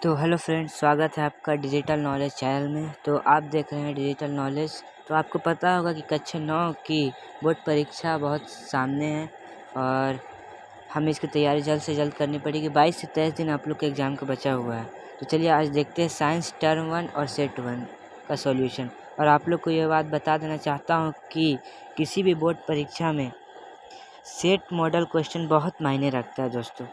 तो hello friends, स्वागत है आपका डिजिटल नॉलेज चैनल में। तो आप देख रहे हैं डिजिटल नॉलेज। तो आपको पता होगा कि कक्षा 9 की बोर्ड परीक्षा बहुत सामने है और हमें इसकी तैयारी जल्द से जल्द करनी पड़ेगी। 22 से 23 दिन आप लोग के एग्ज़ाम का बचा हुआ है। तो चलिए आज देखते हैं साइंस टर्म 1 और सेट 1 का सॉल्यूशन। और आप लोग को ये बात बता देना चाहता हूँ कि किसी भी बोर्ड परीक्षा में सेट मॉडल क्वेश्चन बहुत मायने रखता है दोस्तों।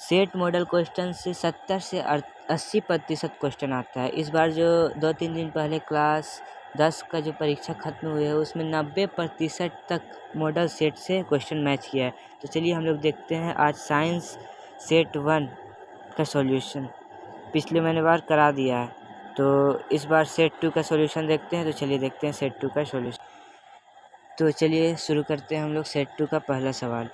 सेट मॉडल क्वेश्चन से 70 से 80% क्वेश्चन आता है। इस बार जो 2-3 दिन पहले क्लास 10 का जो परीक्षा खत्म हुई है उसमें 90% तक मॉडल सेट से क्वेश्चन मैच किया है। तो चलिए हम लोग देखते हैं आज साइंस सेट 1 का सॉल्यूशन। पिछले मैंने बार करा दिया है, तो इस बार सेट 2 का सॉल्यूशन देखते हैं। तो चलिए देखते हैं सेट 2 का सॉल्यूशन। तो चलिए शुरू करते हैं हम लोग सेट 2 का पहला सवाल।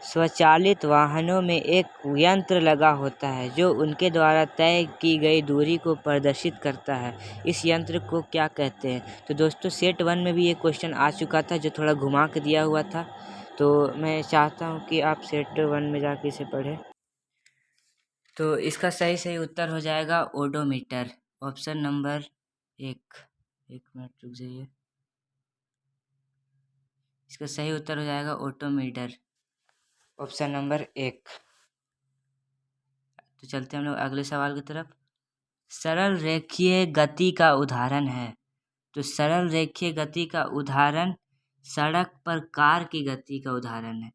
स्वचालित वाहनों में एक यंत्र लगा होता है जो उनके द्वारा तय की गई दूरी को प्रदर्शित करता है। इस यंत्र को क्या कहते हैं? तो दोस्तों सेट 1 में भी ये क्वेश्चन आ चुका था जो थोड़ा घुमा के दिया हुआ था। तो मैं चाहता हूँ कि आप सेट 1 में जाके इसे पढ़ें। तो इसका सही उत्तर हो जाएगा ओडोमीटर, ऑप्शन नंबर 1। एक मिनट रुक जाइए। इसका सही उत्तर हो जाएगा ओडोमीटर, ऑप्शन नंबर 1। तो चलते हैं हम लोग अगले सवाल की तरफ। सरल रेखीय गति का उदाहरण है। तो सरल रेखीय गति का उदाहरण सड़क पर कार की गति का उदाहरण है।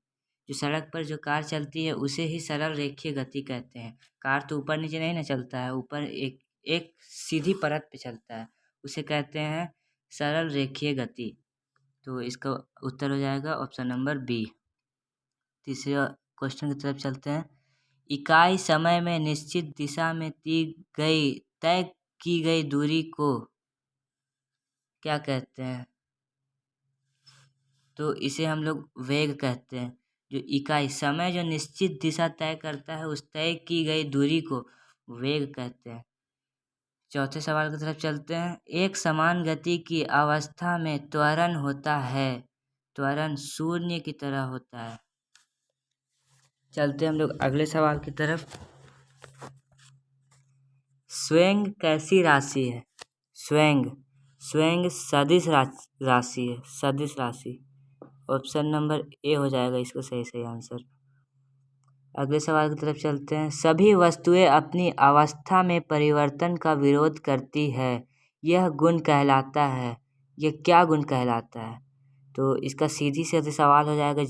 जो सड़क पर जो कार चलती है उसे ही सरल रेखीय गति कहते हैं। कार तो ऊपर नीचे नहीं ना चलता है, ऊपर एक सीधी परत पे चलता है, उसे कहते हैं सरल रेखीय गति। तो इसका उत्तर हो जाएगा ऑप्शन नंबर बी। तीसरे क्वेश्चन की तरफ चलते हैं। इकाई समय में निश्चित दिशा में तय की गई दूरी को क्या कहते हैं? तो इसे हम लोग वेग कहते हैं। जो इकाई समय जो निश्चित दिशा तय करता है उस तय की गई दूरी को वेग कहते हैं। चौथे सवाल की तरफ चलते हैं। एक समान गति की अवस्था में त्वरण होता है। त्वरण शून्य की तरह होता है। चलते हम लोग अगले सवाल की तरफ। स्वेंग कैसी राशि है? स्वेंग सदिश राशि है, सदिश राशि। ऑप्शन नंबर ए हो जाएगा इसका सही आंसर। अगले सवाल की तरफ चलते हैं। सभी वस्तुएं अपनी अवस्था में परिवर्तन का विरोध करती है, यह गुण कहलाता है। यह क्या गुण कहलाता है? तो इसका सीधी सवाल हो जाएगा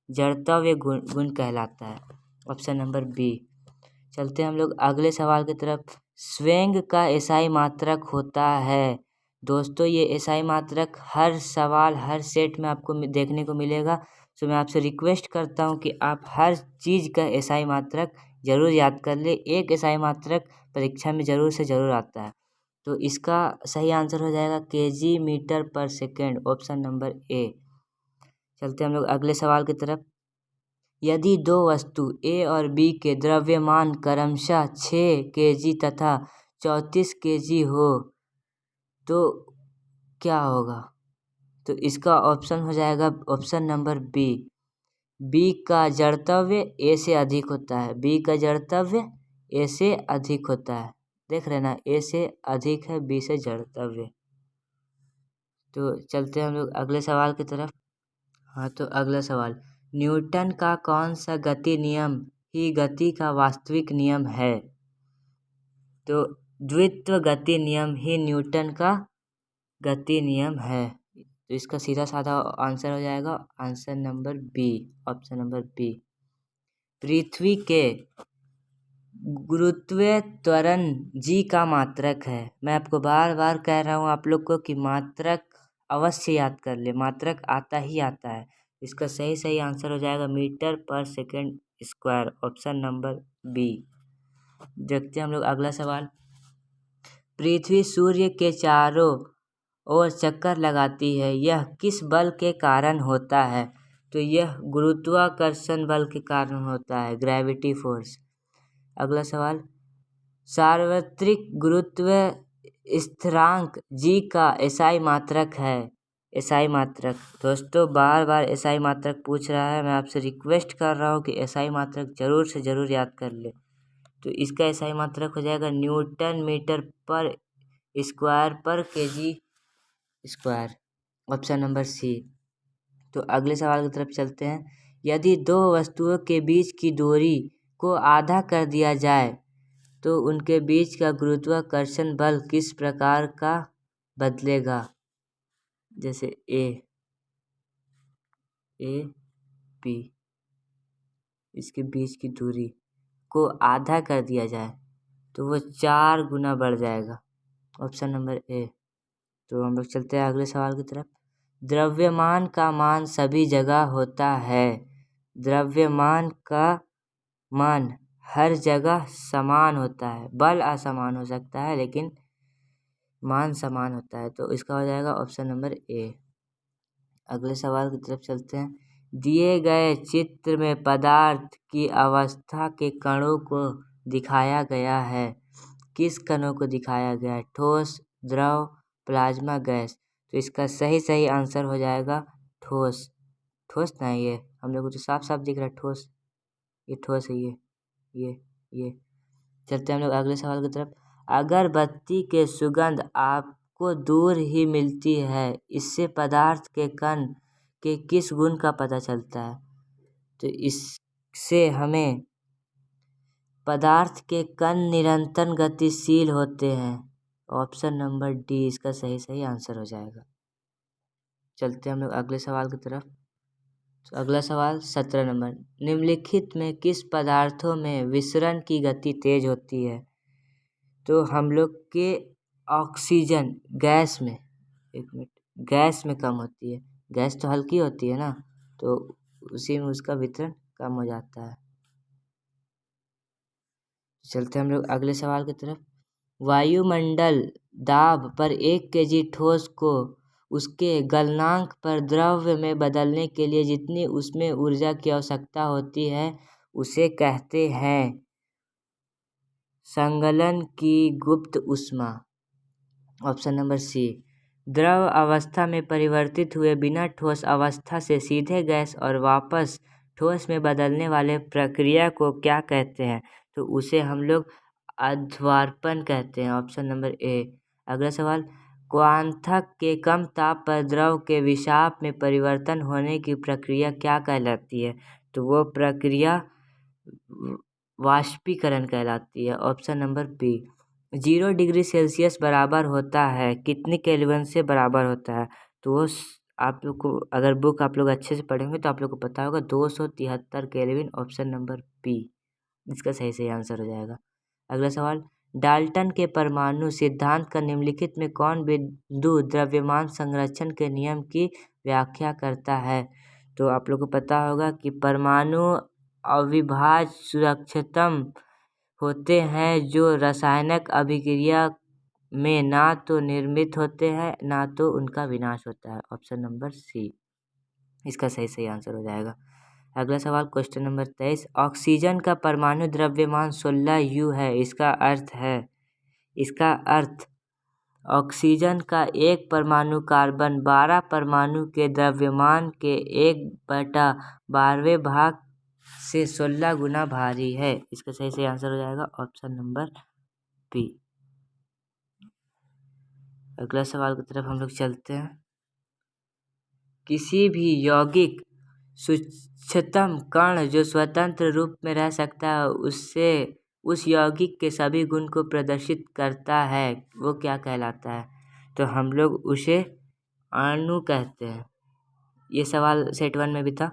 जड़त्व्य गुण कहलाता है, ऑप्शन नंबर बी। चलते हैं हम लोग अगले सवाल की तरफ। स्वेंग का एसआई मात्रक होता है। दोस्तों ये एसआई मात्रक हर सवाल हर सेट में आपको देखने को मिलेगा। तो मैं आपसे रिक्वेस्ट करता हूँ कि आप हर चीज़ का एसआई मात्रक ज़रूर याद कर ले। एक एसआई मात्रक परीक्षा में ज़रूर से ज़रूर आता है। तो इसका सही आंसर हो जाएगा केजी मीटर पर सेकेंड, ऑप्शन नंबर ए। चलते हम लोग अगले सवाल की तरफ। यदि दो वस्तु ए और बी के द्रव्यमान क्रमशः 6 केजी तथा 34 केजी हो तो क्या होगा? तो इसका ऑप्शन हो जाएगा ऑप्शन नंबर बी। बी का जड़त्व्य ए से अधिक होता है। बी का जड़त्व्य ए से अधिक होता है। देख रहे ना, ए से अधिक है, बी से जड़त्व्य। तो चलते हैं हम लोग अगले सवाल की तरफ। हाँ, तो अगला सवाल। न्यूटन का कौन सा गति नियम ही गति का वास्तविक नियम है? तो द्वित्व गति नियम ही न्यूटन का गति नियम है। तो इसका सीधा साधा आंसर हो जाएगा answer number B, option number B. पृथ्वी के गुरुत्व त्वरण जी का मात्रक है। मैं आपको बार बार कह रहा हूँ आप लोग को कि मात्रक अवश्य याद कर ले, मात्रक आता ही आता है। इसका सही आंसर हो जाएगा मीटर पर second square, option number B. देखते हैं हम लोग अगला सवाल। पृथ्वी सूर्य के चारों ओर चक्कर लगाती है, यह किस बल के कारण होता है? तो यह गुरुत्वाकर्षण बल के कारण होता है, ग्रेविटी फोर्स। अगला सवाल। सार्वत्रिक गुरुत्व स्थिरांक जी का एसआई मात्रक है। एसआई मात्रक दोस्तों बार बार एसआई मात्रक पूछ रहा है। मैं आपसे रिक्वेस्ट कर रहा हूँ कि एसआई मात्रक ज़रूर से ज़रूर याद कर ले। तो इसका SI मात्रक हो जाएगा न्यूटन मीटर पर स्क्वायर पर kg square. Option number C. तो अगले सवाल की तरफ चलते हैं। यदि दो वस्तुओं के बीच की दूरी को आधा कर दिया जाए तो उनके बीच का गुरुत्वाकर्षण बल किस प्रकार का बदलेगा? जैसे ए पी, इसके बीच की दूरी को आधा कर दिया जाए तो वो 4 गुना बढ़ जाएगा। Option number A. तो हम लोग चलते हैं अगले सवाल की तरफ। द्रव्यमान का मान सभी जगह होता है। द्रव्यमान का मान हर जगह समान होता है। बल असमान हो सकता है लेकिन मान समान होता है। तो इसका हो जाएगा ऑप्शन नंबर ए। अगले सवाल की तरफ चलते हैं। दिए गए चित्र में पदार्थ की अवस्था के कणों को दिखाया गया है। किस कणों को दिखाया गया है? ठोस, द्रव, प्लाज्मा, गैस। तो इसका सही आंसर हो जाएगा ठोस। ठोस ना, ये हम लोग को तो साफ साफ दिख रहा है ठोस। ये ठोस है। ये चलते हैं हम लोग अगले सवाल की तरफ। अगरबत्ती के सुगंध आपको दूर ही मिलती है, इससे पदार्थ के कण के किस गुण का पता चलता है? तो इससे हमें पदार्थ के कण निरंतर गतिशील होते हैं। ऑप्शन नंबर डी इसका सही आंसर हो जाएगा। चलते हैं हम लोग अगले सवाल की तरफ। तो अगला सवाल 17 नंबर। निम्नलिखित में किस पदार्थों में विसरण की गति तेज होती है? तो हम लोग के ऑक्सीजन गैस में, एक मिनट, गैस में कम होती है। गैस तो हल्की होती है ना, तो उसी में उसका वितरण कम हो जाता है। चलते हम लोग अगले सवाल की तरफ। वायुमंडल दाब पर 1 kg ठोस को उसके गलनांक पर द्रव्य में बदलने के लिए जितनी उसमें ऊर्जा की आवश्यकता होती है उसे कहते हैं संगलन की गुप्त ऊष्मा। Option number C. द्रव अवस्था में परिवर्तित हुए बिना ठोस अवस्था से सीधे गैस और वापस ठोस में बदलने वाले प्रक्रिया को क्या कहते हैं? तो उसे हम लोग अध्वार्पण कहते हैं। Option number A. अगला सवाल। क्वांथक के कम ताप पर द्रव के विषाप में परिवर्तन होने की प्रक्रिया क्या कहलाती है? तो वो प्रक्रिया वाष्पीकरण कहलाती है। Option number B. 0 degree Celsius बराबर होता है कितने केल्विन से बराबर होता है? तो वो आप लोग को अगर बुक आप लोग अच्छे से पढ़ेंगे तो आप लोग को पता होगा 273 केल्विन। ऑप्शन नंबर बी इसका सही आंसर हो जाएगा। अगला सवाल। डाल्टन के परमाणु सिद्धांत का निम्नलिखित में कौन बिंदु द्रव्यमान संरक्षण के नियम की व्याख्या करता है? तो आप लोग को पता होगा कि परमाणु अविभाज्य सुरक्षितम होते हैं जो रासायनिक अभिक्रिया में ना तो निर्मित होते हैं ना तो उनका विनाश होता है। ऑप्शन नंबर सी इसका सही आंसर हो जाएगा। अगला सवाल क्वेश्चन नंबर 23। ऑक्सीजन का परमाणु द्रव्यमान 16 U है। इसका अर्थ ऑक्सीजन का एक परमाणु कार्बन 12 परमाणु के द्रव्यमान के 1/12वें भाग से 16 गुना भारी है। इसका सही आंसर हो जाएगा ऑप्शन नंबर बी। अगला सवाल की तरफ हम लोग चलते हैं। किसी भी यौगिक सूक्ष्मतम कण जो स्वतंत्र रूप में रह सकता है उससे उस यौगिक के सभी गुण को प्रदर्शित करता है वो क्या कहलाता है? तो हम लोग उसे अणु कहते हैं। ये सवाल सेट 1 में भी था,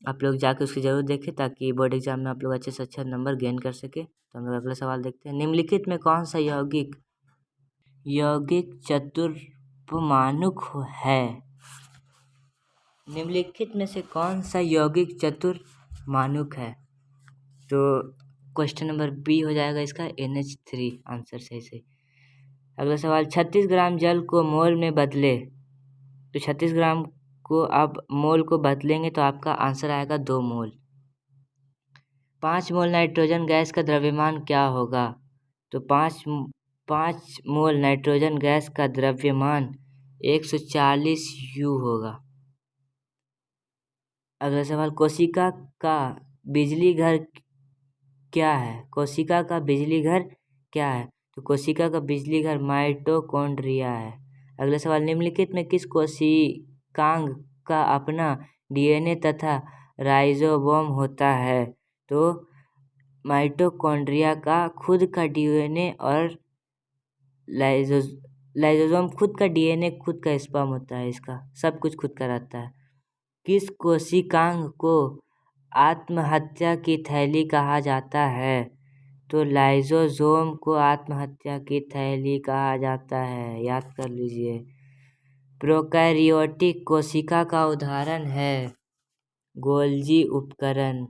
आप लोग जाके उसकी जरूर देखें ताकि बोर्ड एग्जाम में आप लोग अच्छे से अच्छा नंबर गेन कर सके। तो हम लोग अगला सवाल देखते हैं। निम्नलिखित में कौन सा यौगिक चतुर्परमाणुक है? निम्नलिखित में से कौन सा यौगिक चतुर्मानुक है? तो क्वेश्चन नंबर बी हो जाएगा इसका NH3 आंसर सही। अगला सवाल। 36 ग्राम जल को मोल में बदले, तो 36 ग्राम को आप मोल को बदलेंगे तो आपका आंसर आएगा 2 मोल। 5 मोल नाइट्रोजन गैस का द्रव्यमान क्या होगा? तो 5 मोल नाइट्रोजन गैस का द्रव्यमान 140 U होगा। अगला सवाल। कोशिका का बिजली घर क्या है? कोशिका का बिजली घर क्या है? तो कोशिका का बिजली घर माइटोकॉन्ड्रिया है। अगला सवाल, निम्नलिखित में किस कोशिकांग का अपना डीएनए तथा राइजोसोम होता है? तो माइटोकॉन्ड्रिया का खुद का डीएनए और लाइजोसोम खुद का डीएनए, खुद का स्पर्म होता है, इसका सब कुछ खुद का रहता है। किस कोशिकांग को आत्महत्या की थैली कहा जाता है? तो लाइजोसोम को आत्महत्या की थैली कहा जाता है, याद कर लीजिए। प्रोकैरियोटिक कोशिका का उदाहरण है गोल्जी उपकरण,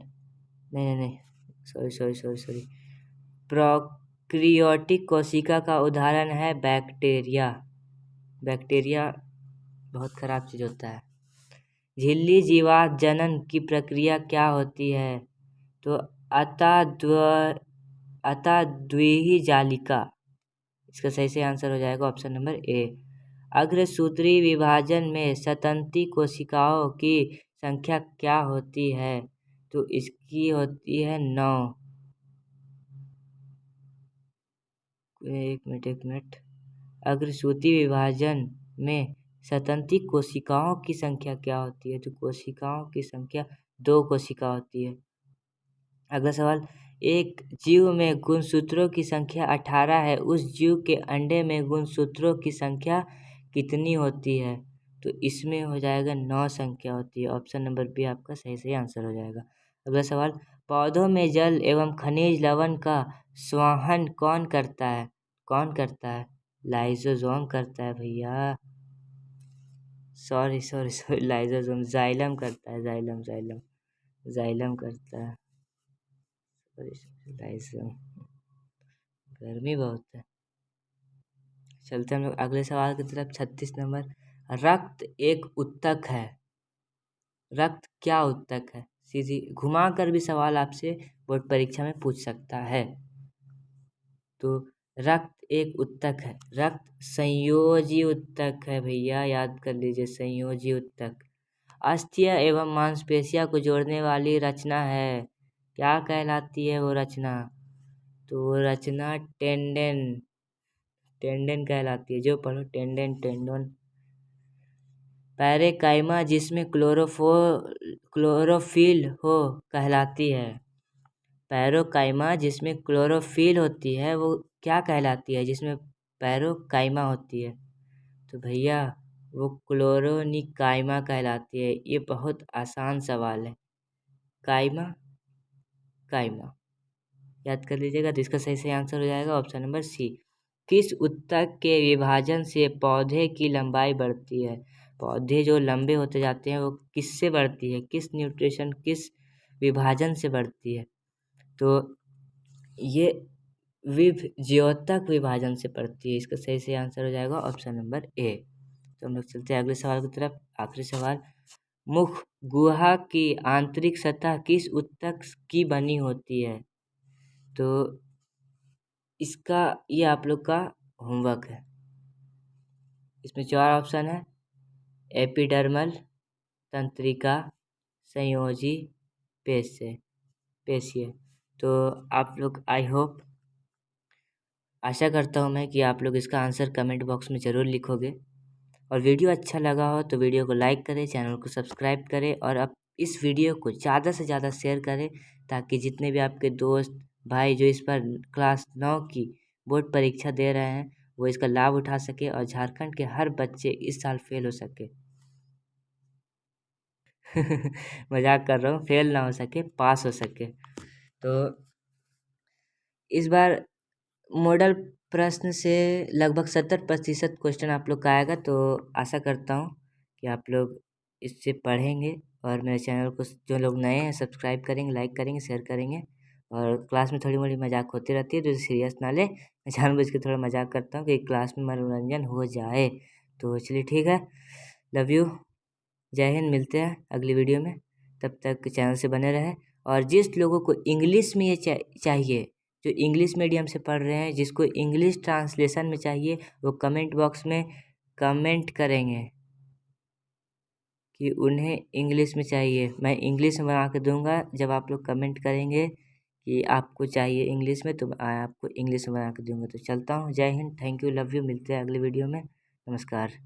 नहीं, सॉरी। प्रोकैरियोटिक कोशिका का उदाहरण है बैक्टीरिया बहुत खराब चीज होता है। झिल्ली जीवात जनन की प्रक्रिया क्या होती है? तो अताद्विहीय जालिका, इसका सही से आंसर हो जाएगा ऑप्शन नंबर ए। अग्रसूत्री विभाजन में सतंती कोशिकाओं की संख्या क्या होती है? तो इसकी होती है 9। एक मिनट। अग्रसूत्री विभाजन में सतंती कोशिकाओं की संख्या क्या होती है? तो कोशिकाओं की संख्या 2 कोशिका होती है। अगला सवाल, एक जीव में गुणसूत्रों की संख्या 18 है, उस जीव के अंडे में गुणसूत्रों की संख्या कितनी होती है? तो इसमें हो जाएगा 9 संख्या होती है। ऑप्शन नंबर बी आपका सही आंसर हो जाएगा। अगला सवाल, पौधों में जल एवं खनिज लवण का संवहन कौन करता है? लाइसोसोम करता है भैया, सॉरी लाइसोसोम, जाइलम करता है, जाइलम करता है, लाइसोसोम। गर्मी बहुत है। चलते हम लोग अगले सवाल की तरफ। 36 नंबर, रक्त एक उत्तक है। रक्त क्या उत्तक है? सीधी घुमा कर भी सवाल आपसे बोर्ड परीक्षा में पूछ सकता है। तो रक्त एक उत्तक है, रक्त संयोजी उत्तक है भैया, याद कर लीजिए, संयोजी उत्तक। अस्थियां एवं मांसपेशियों को जोड़ने वाली रचना है, क्या कहलाती है वो रचना? तो वो रचना टेंडन कहलाती है, जो पढ़ो टेंडन। पैरेकाइमा जिसमें क्लोरोफिल हो कहलाती है। पैरोकाइमा जिसमें क्लोरोफिल होती है वो क्या कहलाती है? जिसमें पैरोकाइमा होती है, तो भैया वो क्लोरोनिकाइमा कहलाती है। ये बहुत आसान सवाल है। काइमा याद कर लीजिएगा। तो इसका सही आंसर हो जाएगा ऑप्शन नंबर सी। किस उत्तक के विभाजन से पौधे की लंबाई बढ़ती है? पौधे जो लंबे होते जाते हैं वो किससे बढ़ती है? किस न्यूट्रिशन, किस विभाजन से बढ़ती है? तो ये ज्योतक विभाजन से बढ़ती है। इसका सही आंसर हो जाएगा ऑप्शन नंबर ए। तो हम लोग चलते हैं अगले सवाल की तरफ। आखिरी सवाल, मुख गुहा की आंतरिक सतह किस उत्तक की बनी होती है? तो इसका ये आप लोग का होमवर्क है। इसमें 4 ऑप्शन है, एपिडर्मल, तंत्रिका, संयोजी, पेशीय। तो आप लोग, आई होप, आशा करता हूँ मैं कि आप लोग इसका आंसर कमेंट बॉक्स में ज़रूर लिखोगे। और वीडियो अच्छा लगा हो तो वीडियो को लाइक करें, चैनल को सब्सक्राइब करें और अब इस वीडियो को ज़्यादा से ज़्यादा शेयर करें, ताकि जितने भी आपके दोस्त भाई जो इस पर क्लास 9 की बोर्ड परीक्षा दे रहे हैं वो इसका लाभ उठा सके और झारखंड के हर बच्चे इस साल फेल हो सके। मजाक कर रहा हूँ, फेल ना हो सके, पास हो सके। तो इस बार मॉडल प्रश्न से लगभग 70% क्वेश्चन आप लोग का आएगा। तो आशा करता हूँ कि आप लोग इससे पढ़ेंगे और मेरे चैनल को जो लोग नए हैं सब्सक्राइब करेंगे, लाइक करेंगे, शेयर करेंगे। और क्लास में थोड़ी मोड़ी मजाक होती रहती है तो सीरियस ना ले, मैं जानबूझ के थोड़ा मजाक करता हूँ कि क्लास में मनोरंजन हो जाए। तो चलिए ठीक है, लव यू, जय हिंद। मिलते हैं अगली वीडियो में, तब तक चैनल से बने रहें। और जिस लोगों को इंग्लिश में ये चाहिए, जो इंग्लिश मीडियम से पढ़ रहे हैं, जिसको इंग्लिश ट्रांसलेशन में चाहिए, वो कमेंट बॉक्स में कमेंट करेंगे कि उन्हें इंग्लिश में चाहिए। मैं इंग्लिश में बना के दूंगा जब आप लोग कमेंट करेंगे कि आपको चाहिए इंग्लिश में तो मैं आपको इंग्लिश में बना के दूंगा। तो चलता हूँ। जय Hind, thank you, love you. मिलते हैं अगले वीडियो में। नमस्कार।